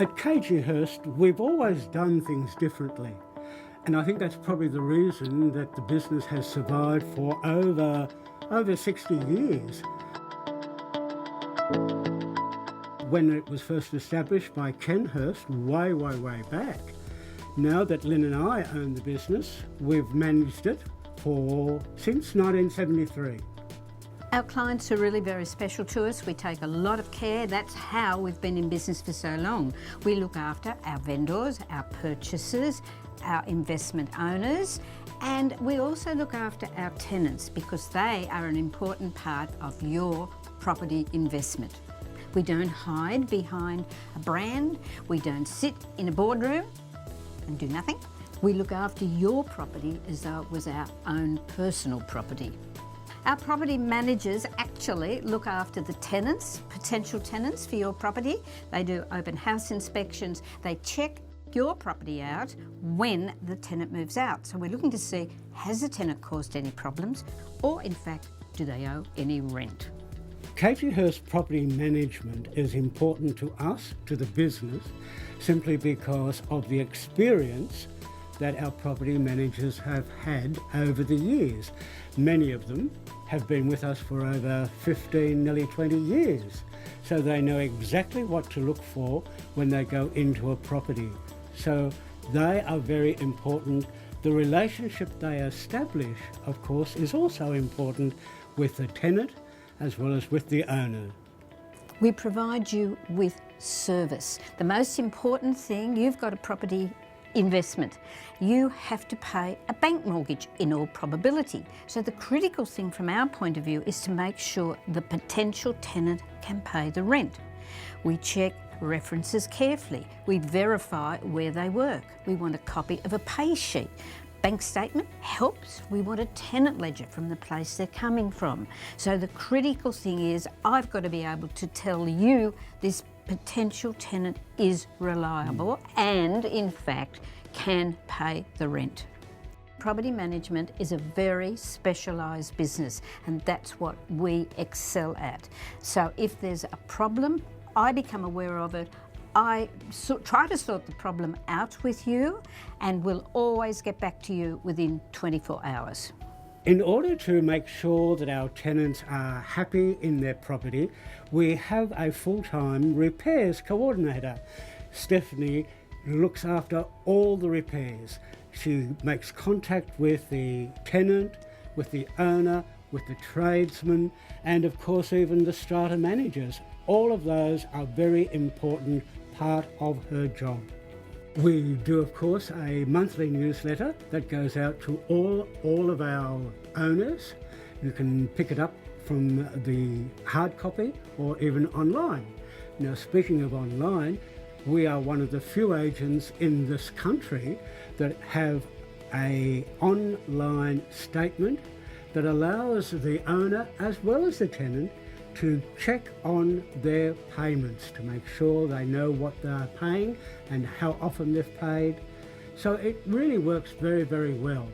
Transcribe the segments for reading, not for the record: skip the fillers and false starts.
At KG Hurst, we've always done things differently. And I think that's probably the reason that the business has survived for over 60 years. When it was first established by Ken Hurst way back, now that Lynn and I own the business, we've managed it since 1973. Our clients are really very special to us. We take a lot of care. That's how we've been in business for so long. We look after our vendors, our purchasers, our investment owners, and we also look after our tenants because they are an important part of your property investment. We don't hide behind a brand. We don't sit in a boardroom and do nothing. We look after your property as though it was our own personal property. Our property managers actually look after the tenants, potential tenants for your property. They do open house inspections. They check your property out when the tenant moves out. So we're looking to see, has the tenant caused any problems, or in fact, do they owe any rent? KG Hurst Property Management is important to us, to the business, simply because of the experience that our property managers have had over the years. Many of them have been with us for over 15, nearly 20 years. So they know exactly what to look for when they go into a property. So they are very important. The relationship they establish, of course, is also important with the tenant as well as with the owner. We provide you with service. The most important thing, you've got a property investment. You have to pay a bank mortgage in all probability. So the critical thing from our point of view is to make sure the potential tenant can pay the rent. We check references carefully. We verify where they work. We want a copy of a pay sheet. Bank statement helps. We want a tenant ledger from the place they're coming from. So the critical thing is I've got to be able to tell you this potential tenant is reliable and in fact can pay the rent. Property management is a very specialised business and that's what we excel at. So if there's a problem, I become aware of it, I try to sort the problem out with you and will always get back to you within 24 hours. In order to make sure that our tenants are happy in their property, we have a full-time repairs coordinator. Stephanie looks after all the repairs. She makes contact with the tenant, with the owner, with the tradesmen, and of course even the strata managers. All of those are very important part of her job. We do, of course, a monthly newsletter that goes out to all of our owners. You can pick it up from the hard copy or even online. Now, speaking of online, we are one of the few agents in this country that have an online statement that allows the owner as well as the tenant to check on their payments to make sure they know what they're paying and how often they've paid. So it really works very well.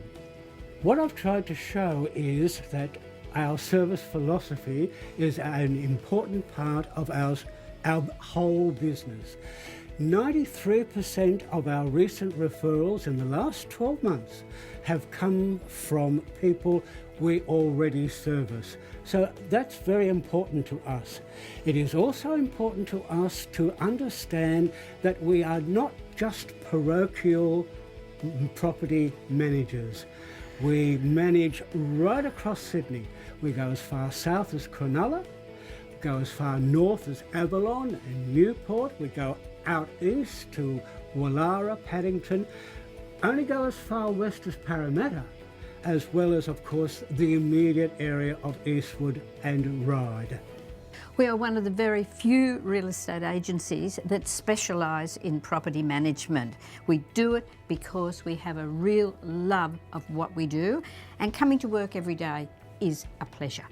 What I've tried to show is that our service philosophy is an important part of our whole business. 93% of our recent referrals in the last 12 months have come from people we already service. So that's very important to us. It is also important to us to understand that we are not just parochial property managers. We manage right across Sydney. We go as far south as Cronulla, go as far north as Avalon and Newport. We go out east to Wallara, Paddington, only go as far west as Parramatta, as well as, of course, the immediate area of Eastwood and Ryde. We are one of the very few real estate agencies that specialise in property management. We do it because we have a real love of what we do, and coming to work every day is a pleasure.